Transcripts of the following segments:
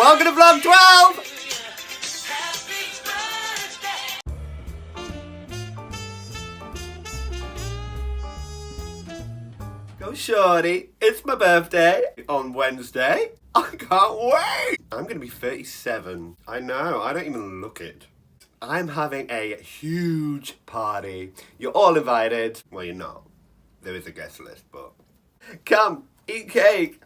Welcome to vlog 12! Go shorty, it's my birthday on Wednesday. I can't wait! I'm gonna be 37. I know, I don't even look it. I'm having a huge party. You're all invited. Well, you're not. There is a guest list, but... Come, eat cake!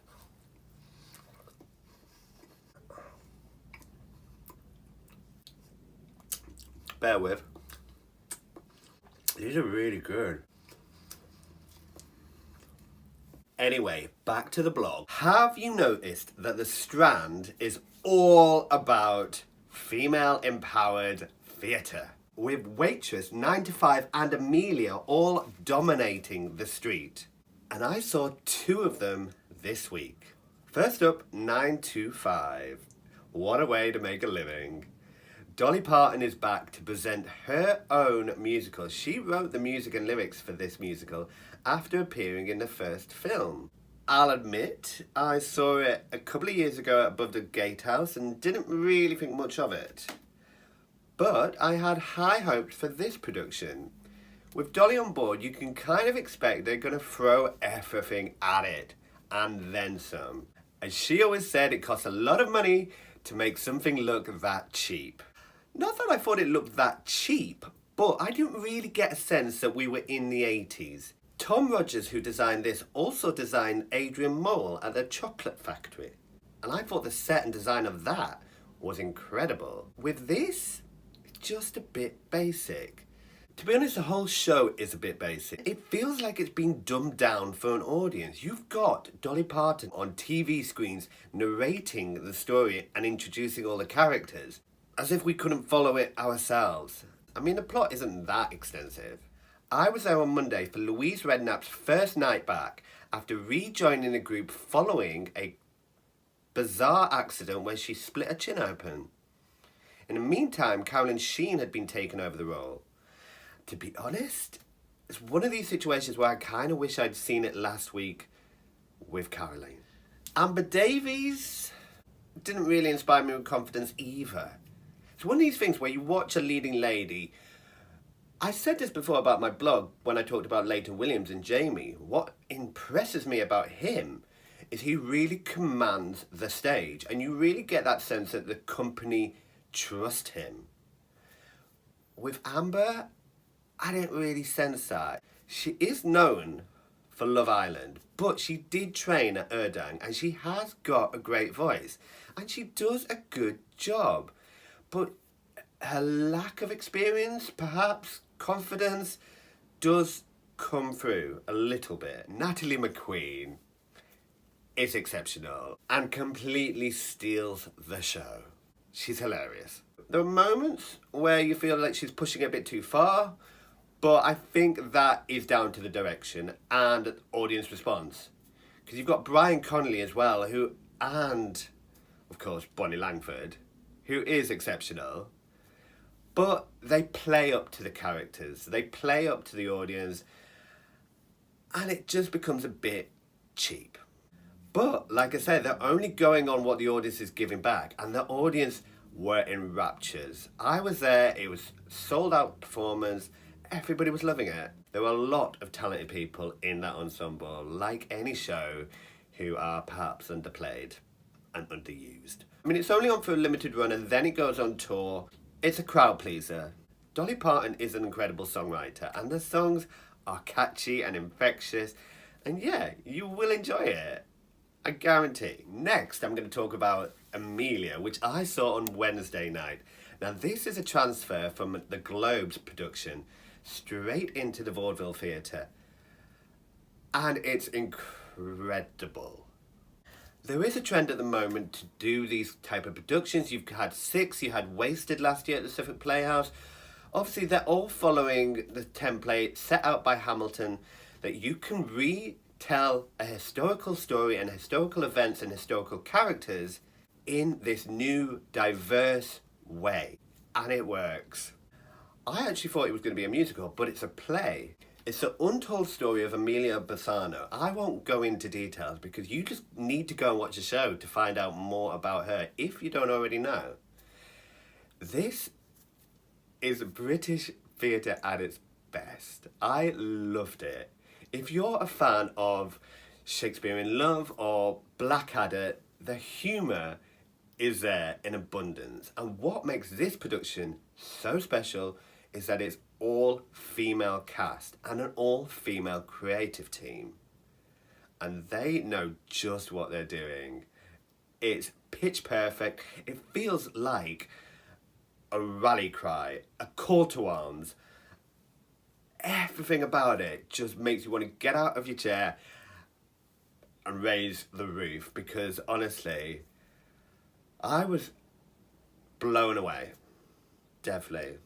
Bear with. These are really good. Anyway, back to the blog. Have you noticed that the Strand is all about female-empowered theatre? With Waitress, 9 to 5 and Emilia all dominating the street. And I saw 2 of them this week. First up, 9 to 5. What a way to make a living. Dolly Parton is back to present her own musical. She wrote the music and lyrics for this musical after appearing in the first film. I'll admit, I saw it a couple of years ago above the Gatehouse and didn't really think much of it. But I had high hopes for this production. With Dolly on board, you can kind of expect they're going to throw everything at it, and then some. As she always said, it costs a lot of money to make something look that cheap. Not that I thought it looked that cheap, but I didn't really get a sense that we were in the 80s. Tom Rogers, who designed this, also designed Adrian Mole at the Chocolate Factory. And I thought the set and design of that was incredible. With this, it's just a bit basic. To be honest, the whole show is a bit basic. It feels like it's been dumbed down for an audience. You've got Dolly Parton on TV screens narrating the story and introducing all the characters, as if we couldn't follow it ourselves. I mean, the plot isn't that extensive. I was there on Monday for Louise Redknapp's first night back after rejoining the group following a bizarre accident where she split her chin open. In the meantime, Carolyn Sheen had been taken over the role. To be honest, it's one of these situations where I kind of wish I'd seen it last week with Caroline. Amber Davies didn't really inspire me with confidence either. It's one of these things where you watch a leading lady. I said this before about my blog when I talked about Leighton Williams and Jamie. What impresses me about him is he really commands the stage, and you really get that sense that the company trust him. With Amber, I didn't really sense that. She is known for Love Island, but she did train at Erdang and she has got a great voice and she does a good job. But her lack of experience, perhaps confidence, does come through a little bit. Natalie McQueen is exceptional and completely steals the show. She's hilarious. There are moments where you feel like she's pushing it a bit too far, but I think that is down to the direction and audience response. Because you've got Brian Conley as well, and of course Bonnie Langford, who is exceptional, but they play up to the characters, they play up to the audience, and it just becomes a bit cheap. But like I said, they're only going on what the audience is giving back, and the audience were in raptures. I was there, it was sold out performance, everybody was loving it. There were a lot of talented people in that ensemble, like any show, who are perhaps underplayed and underused. I mean, it's only on for a limited run and then it goes on tour. It's a crowd pleaser. Dolly Parton is an incredible songwriter and the songs are catchy and infectious, and yeah, you will enjoy it. I guarantee. Next, I'm going to talk about Emilia, which I saw on Wednesday night. Now, this is a transfer from the Globe's production straight into the Vaudeville Theatre, and it's incredible. There is a trend at the moment to do these type of productions. You've had Six, you had Wasted last year at the Suffolk Playhouse. Obviously, they're all following the template set out by Hamilton, that you can retell a historical story and historical events and historical characters in this new, diverse way. And it works. I actually thought it was going to be a musical, but it's a play. It's the untold story of Emilia Bassano. I won't go into details because you just need to go and watch the show to find out more about her if you don't already know. This is British theatre at its best. I loved it. If you're a fan of Shakespeare in Love or Blackadder, the humour is there in abundance. And what makes this production so special is that it's all female cast and an all female creative team. And they know just what they're doing. It's pitch perfect. It feels like a rally cry, a call to arms. Everything about it just makes you want to get out of your chair and raise the roof, because honestly, I was blown away. Definitely.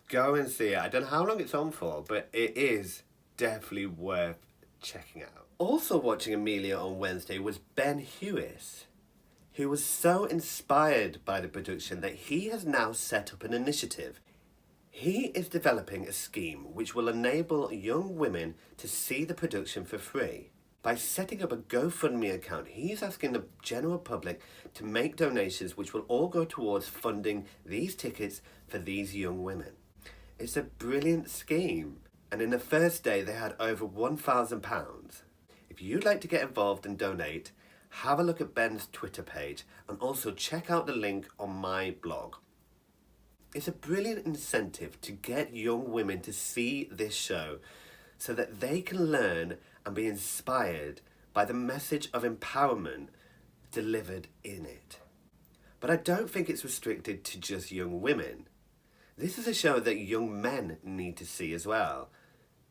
Go and see it. I don't know how long it's on for, but it is definitely worth checking out. Also watching Emilia on Wednesday was Ben Hewis, who was so inspired by the production that he has now set up an initiative. He is developing a scheme which will enable young women to see the production for free. By setting up a GoFundMe account, he's asking the general public to make donations which will all go towards funding these tickets for these young women. It's a brilliant scheme, and in the first day they had over £1,000. If you'd like to get involved and donate, have a look at Ben's Twitter page and also check out the link on my blog. It's a brilliant incentive to get young women to see this show so that they can learn and be inspired by the message of empowerment delivered in it. But I don't think it's restricted to just young women. This is a show that young men need to see as well,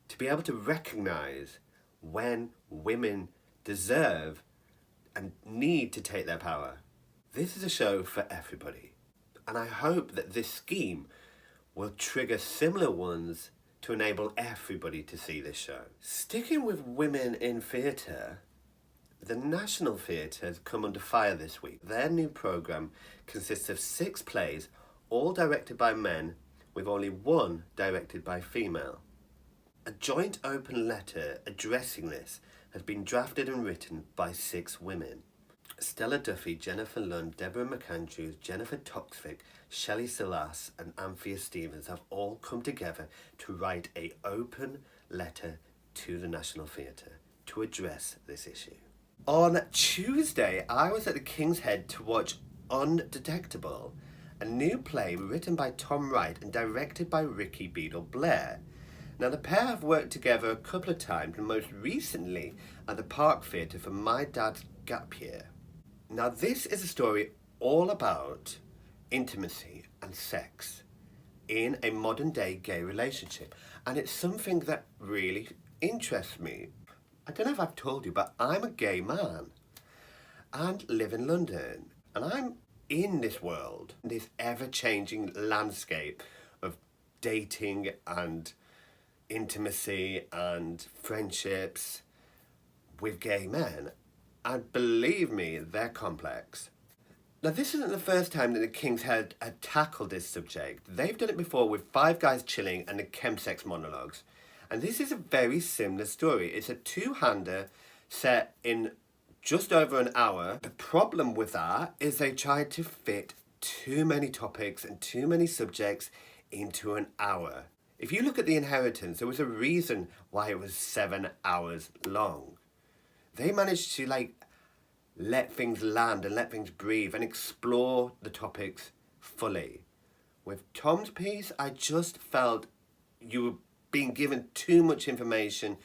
to be able to recognise when women deserve and need to take their power. This is a show for everybody, and I hope that this scheme will trigger similar ones to enable everybody to see this show. Sticking with women in theatre, the National Theatre has come under fire this week. Their new programme consists of 6 plays, all directed by men, with only one directed by female. A joint open letter addressing this has been drafted and written by 6 women. Stella Duffy, Jennifer Lund, Deborah McAndrews, Jennifer Toksvig, Shelley Salas and Anthea Stevens have all come together to write an open letter to the National Theatre to address this issue. On Tuesday, I was at the King's Head to watch Undetectable, a new play written by Tom Wright and directed by Rikki Beadle-Blair. Now, the pair have worked together a couple of times, and most recently at the Park Theatre for My Dad's Gap Year. Now, this is a story all about intimacy and sex in a modern-day gay relationship, and it's something that really interests me. I don't know if I've told you, but I'm a gay man and live in London, and I'm in this world, this ever-changing landscape of dating and intimacy and friendships with gay men. And believe me, they're complex. Now, this isn't the first time that the King's Head had tackled this subject. They've done it before with Five Guys Chilling and the Chemsex monologues. And this is a very similar story. It's a two-hander set in just over an hour. The problem with that is they tried to fit too many topics and too many subjects into an hour. If you look at The Inheritance, there was a reason why it was 7 hours long. They managed to let things land and let things breathe and explore the topics fully. With Tom's piece, I just felt you were being given too much information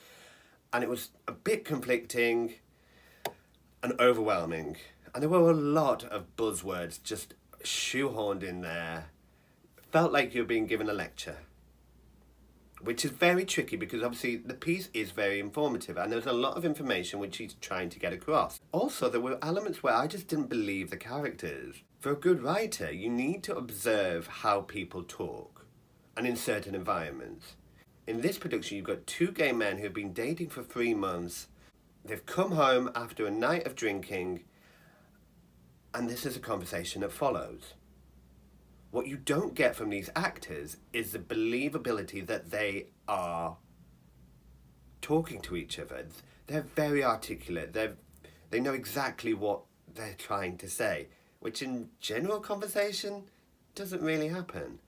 and it was a bit conflicting and overwhelming. And there were a lot of buzzwords just shoehorned in there. Felt like you were being given a lecture, which is very tricky because obviously the piece is very informative and there's a lot of information which he's trying to get across. Also, there were elements where I just didn't believe the characters. For a good writer, you need to observe how people talk and in certain environments. In this production, you've got 2 gay men who've been dating for 3 months. They've come home after a night of drinking, and this is a conversation that follows. What you don't get from these actors is the believability that they are talking to each other. They're very articulate. They know exactly what they're trying to say, which in general conversation doesn't really happen,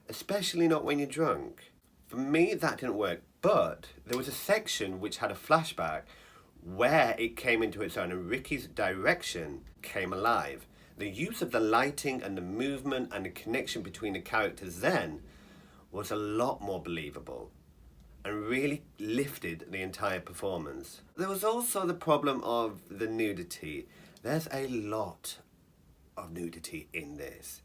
especially not when you're drunk. For me, that didn't work, but there was a section which had a flashback where it came into its own and Rikki's direction came alive. The use of the lighting and the movement and the connection between the characters then was a lot more believable and really lifted the entire performance. There was also the problem of the nudity. There's a lot of nudity in this.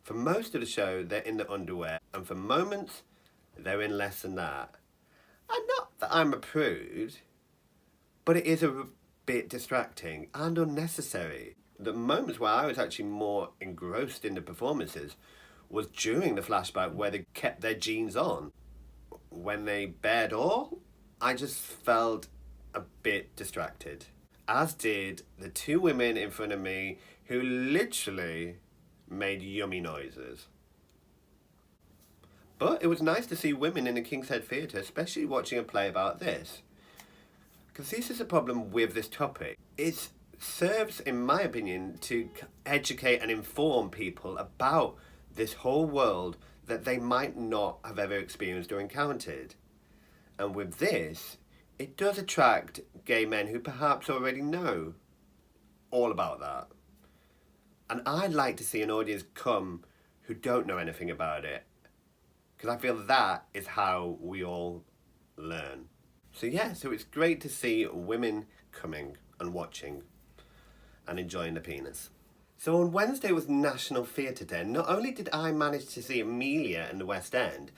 For most of the show, they're in the underwear, and for moments, they're in less than that. And not that I'm a prude, but it is a bit distracting and unnecessary. The moments where I was actually more engrossed in the performances was during the flashback where they kept their jeans on. When they bared all, I just felt a bit distracted. As did the two women in front of me who literally made yummy noises. But it was nice to see women in the King's Head Theatre, especially watching a play about this. Because this is a problem with this topic. It serves, in my opinion, to educate and inform people about this whole world that they might not have ever experienced or encountered. And with this, it does attract gay men who perhaps already know all about that. And I'd like to see an audience come who don't know anything about it, because I feel that is how we all learn. So yeah, so it's great to see women coming and watching and enjoying the penis. So on Wednesday was National Theatre Day. Not only did I manage to see Emilia in the West End,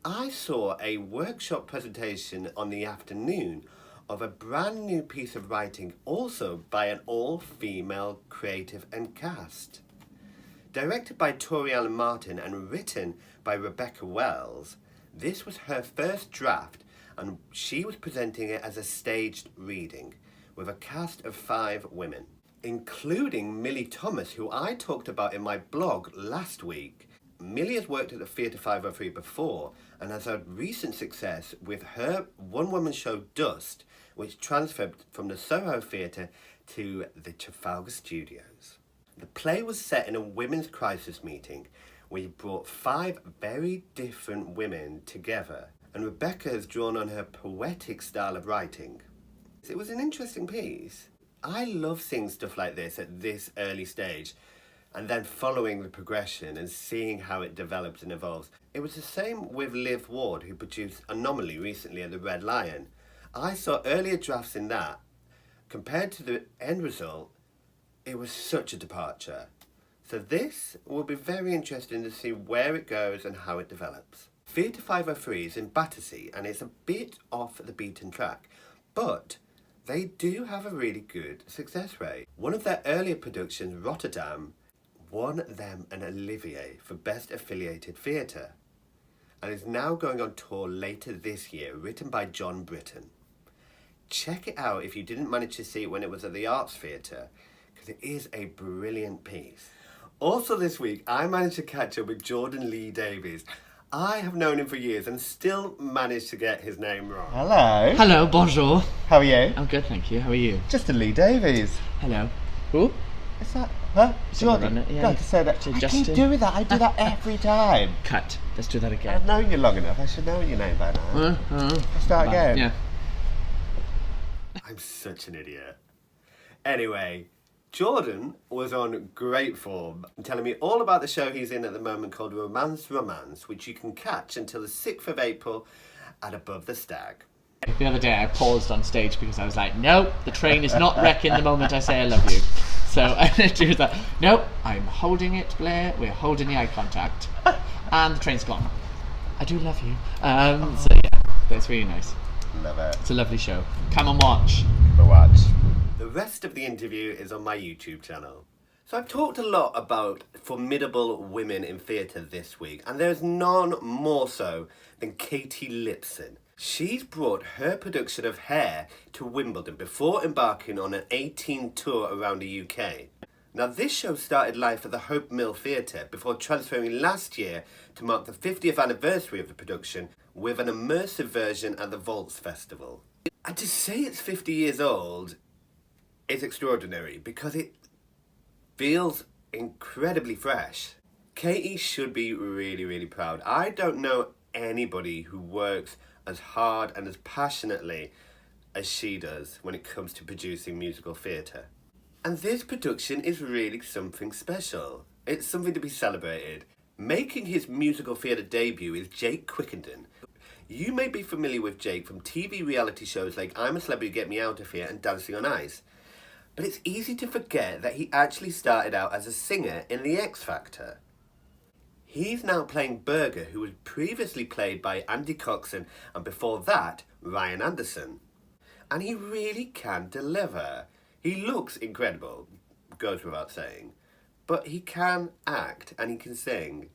I saw a workshop presentation on the afternoon of a brand new piece of writing, also by an all-female creative and cast. Directed by Tori Martin and written by Rebecca Wells, this was her first draft and she was presenting it as a staged reading with a cast of 5 women, including Millie Thomas, who I talked about in my blog last week. Millie has worked at the Theatre 503 before and has had recent success with her one-woman show Dust, which transferred from the Soho Theatre to the Trafalgar Studios. The play was set in a women's crisis meeting where brought 5 very different women together, and Rebecca has drawn on her poetic style of writing. It was an interesting piece. I love seeing stuff like this at this early stage and then following the progression and seeing how it develops and evolves. It was the same with Liv Ward, who produced Anomaly recently at the Red Lion. I saw earlier drafts in that. Compared to the end result, it was such a departure. So this will be very interesting to see where it goes and how it develops. Theatre 503 is in Battersea and it's a bit off the beaten track, but they do have a really good success rate. One of their earlier productions, Rotterdam, won them an Olivier for Best Affiliated Theatre and is now going on tour later this year, written by John Britton. Check it out if you didn't manage to see it when it was at the Arts Theatre, because it is a brilliant piece. Also this week, I managed to catch up with Jordan Lee Davies. I have known him for years and still managed to get his name wrong. Hello. Hello, bonjour. How are you? I'm good, thank you. How are you? Justin Lee Davies. Hello. Who? Is that, huh? Jordan? Yeah. God, to say that. I Justin. keep doing that. I do that every time. Cut. Let's do that again. I've known you long enough. I should know your name by now. Start again. Yeah. I'm such an idiot. Anyway, Jordan was on great form, telling me all about the show he's in at the moment called Romance, which you can catch until the 6th of April at Above the Stag. The other day I paused on stage because I was like, no, the train is not wrecking the moment I say I love you. So I literally was like, no, I'm holding it, Blair, we're holding the eye contact. And the train's gone. I do love you. So yeah, that's really nice. Love it. It's a lovely show. Come and watch. Come watch. The rest of the interview is on my YouTube channel. So I've talked a lot about formidable women in theatre this week, and there's none more so than Katy Lipson. She's brought her production of Hair to Wimbledon before embarking on an 18 tour around the UK. Now this show started life at the Hope Mill Theatre before transferring last year to mark the 50th anniversary of the production with an immersive version at the Vaults Festival. And to say it's 50 years old is extraordinary because it feels incredibly fresh. Katy should be really, really proud. I don't know anybody who works as hard and as passionately as she does when it comes to producing musical theatre. And this production is really something special. It's something to be celebrated. Making his musical theatre debut is Jake Quickenden. You may be familiar with Jake from TV reality shows like I'm a Celebrity, Get Me Out of Here and Dancing on Ice. But it's easy to forget that he actually started out as a singer in The X Factor. He's now playing Burger, who was previously played by Andy Coxon and before that, Ryan Anderson. And he really can deliver. He looks incredible, goes without saying, but he can act and he can sing.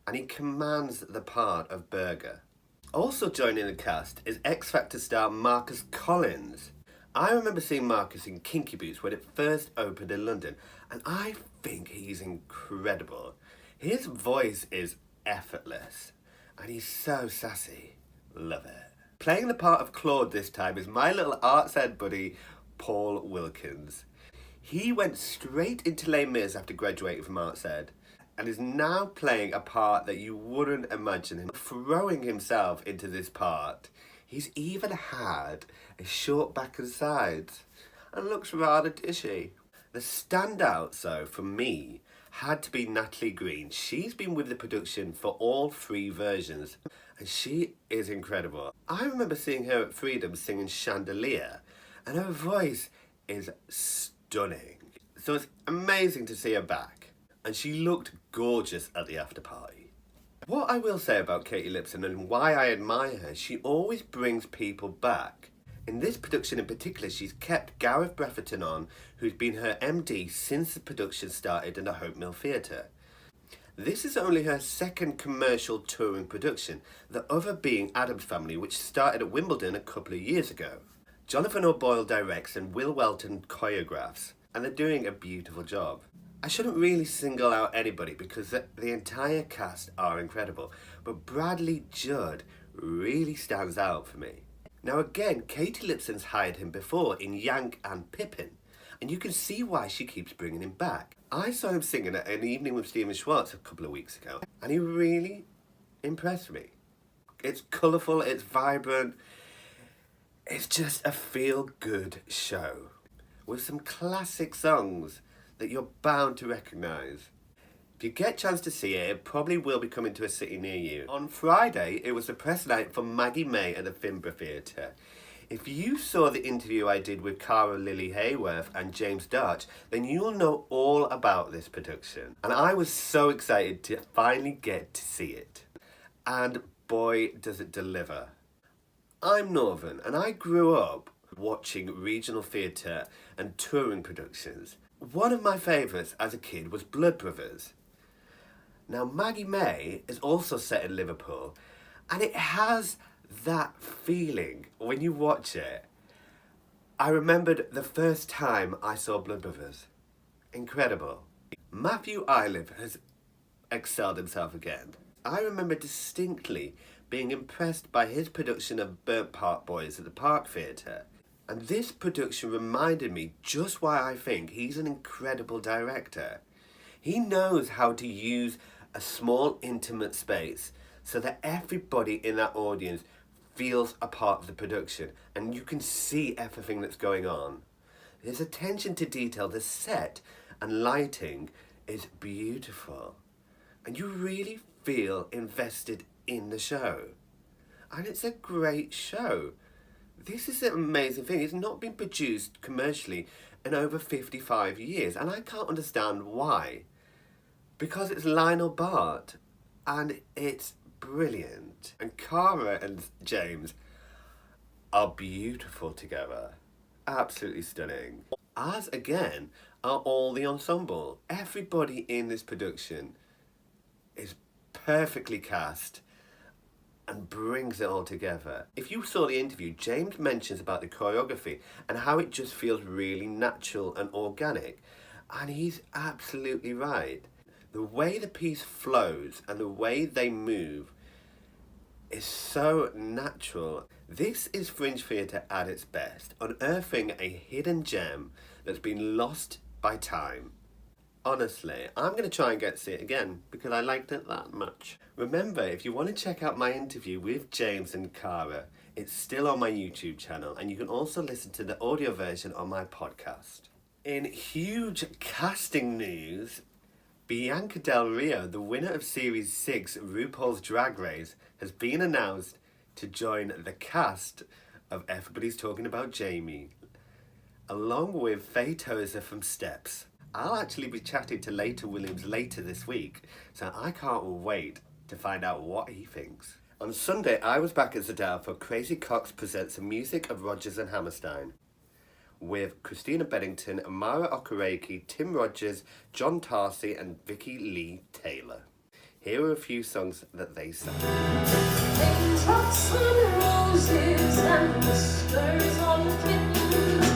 And he commands the part of Burger. Also joining the cast is X Factor star Marcus Collins. I remember seeing Marcus in Kinky Boots when it first opened in London, and I think he's incredible. His voice is effortless, and he's so sassy. Love it. Playing the part of Claude this time is my little arts ed buddy, Paul Wilkins. He went straight into Les Mis after graduating from arts ed, and is now playing a part that you wouldn't imagine him throwing himself into this part. He's even had a short back and sides and looks rather dishy. The standout, though, for me, had to be Natalie McQueen. She's been with the production for all 3 versions and she is incredible. I remember seeing her at Freedom singing Chandelier and her voice is stunning. So it's amazing to see her back and she looked gorgeous at the after party. What I will say about Katy Lipson and why I admire her, she always brings people back. In this production in particular, she's kept Gareth Bretherton on, who's been her MD since the production started in the Hope Mill Theatre. This is only her second commercial touring production, the other being Addams Family, which started at Wimbledon a couple of years ago. Jonathan O'Boyle directs and Will Whelton choreographs, and they're doing a beautiful job. I shouldn't really single out anybody because the entire cast are incredible, but Bradley Judd really stands out for me. Now again, Katy Lipson's hired him before in Yank and Pippin, and you can see why she keeps bringing him back. I saw him singing at an evening with Stephen Schwartz a couple of weeks ago, and he really impressed me. It's colourful, it's vibrant, it's just a feel-good show with some classic songs that you're bound to recognise. If you get a chance to see it, it probably will be coming to a city near you. On Friday, it was the press night for Maggie May at the Finborough Theatre. If you saw the interview I did with Cara Lily Hayworth and James Darch, then you'll know all about this production. And I was so excited to finally get to see it. And boy, does it deliver. I'm Northern, and I grew up watching regional theatre and touring productions. One of my favourites as a kid was Blood Brothers. Now Maggie May is also set in Liverpool and it has that feeling when you watch it. I remembered the first time I saw Blood Brothers. Incredible. Matthew Iliffe has excelled himself again. I remember distinctly being impressed by his production of Burnt Park Boys at the Park Theatre. And this production reminded me just why I think he's an incredible director. He knows how to use a small, intimate space so that everybody in that audience feels a part of the production and you can see everything that's going on. His attention to detail, the set and lighting is beautiful. And you really feel invested in the show. And it's a great show. This is an amazing thing. It's not been produced commercially in over 55 years, and I can't understand why. Because it's Lionel Bart, and it's brilliant. And Cara and James are beautiful together. Absolutely stunning. As, again, are all the ensemble. Everybody in this production is perfectly cast and brings it all together. If you saw the interview, James mentions about the choreography and how it just feels really natural and organic. And he's absolutely right. The way the piece flows and the way they move is so natural. This is Fringe Theatre at its best, unearthing a hidden gem that's been lost by time. Honestly, I'm going to try and get to see it again because I liked it that much. Remember, if you want to check out my interview with James and Cara, it's still on my YouTube channel, and you can also listen to the audio version on my podcast. In huge casting news, Bianca Del Rio, the winner of Series 6 RuPaul's Drag Race, has been announced to join the cast of Everybody's Talking About Jamie, along with Faye from Steps. I'll actually be chatting to Leighton Williams later this week, so I can't wait to find out what he thinks. On Sunday, I was back at Zadar for Crazy Cox Presents the Music of Rodgers and Hammerstein, with Christina Bennington, Amara Okereke, Tim Rogers, John Tarcy, and Vicky Lee Taylor. Here are a few songs that they sang. Raindrops on roses and whiskers on kittens,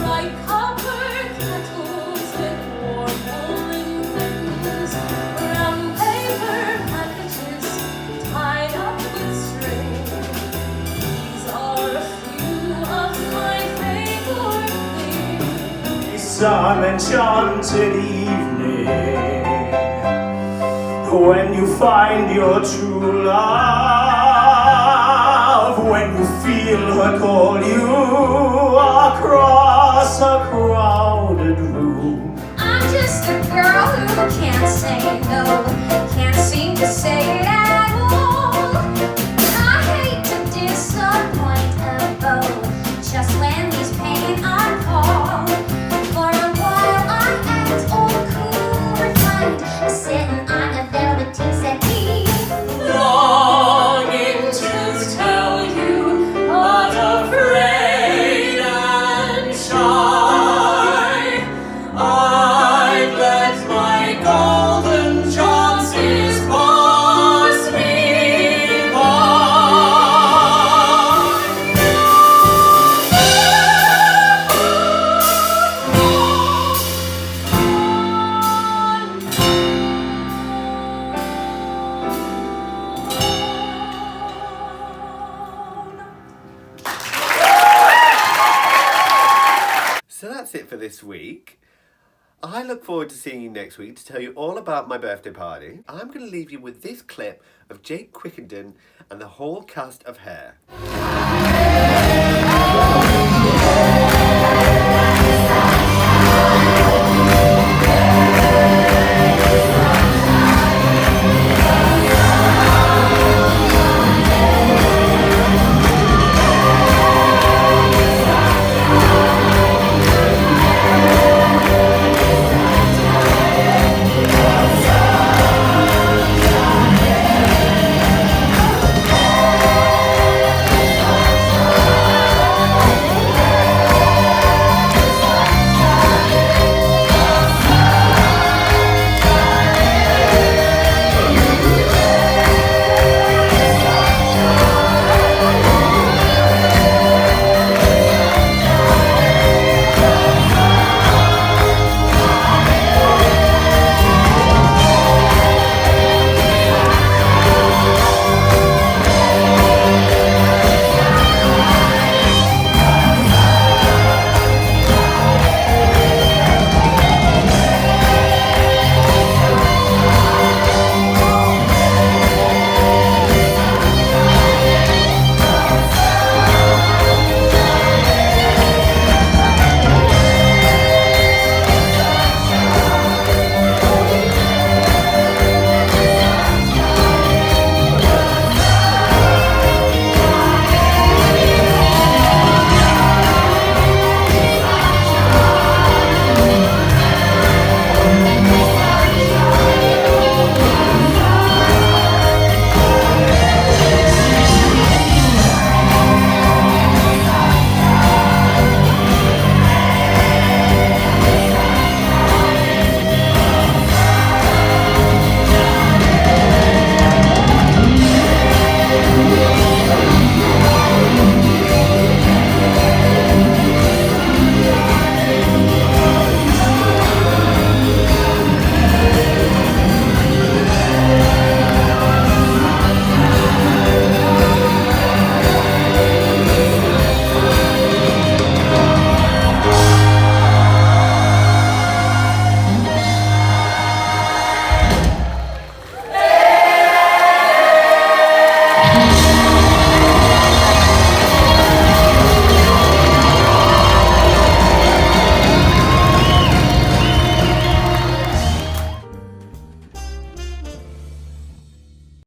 bright copper kettles with warm woolen mittens, brown paper packages tied up with string. These are a few of my favorite things. Some enchanted evening, when you find your true love, when you feel her call you across a crowded room. I'm just a girl who can't say no, can't seem to say it at all. I hate to disappoint a beau, just when he's paying our call. For a while I act all cool and kind, sitting on a velveteen settee, longing to tell you, but afraid and shy. I've let my golden chances pass me by. So that's it for this week. I look forward to seeing you next week to tell you all about my birthday party. I'm going to leave you with this clip of Jake Quickenden and the whole cast of Hair.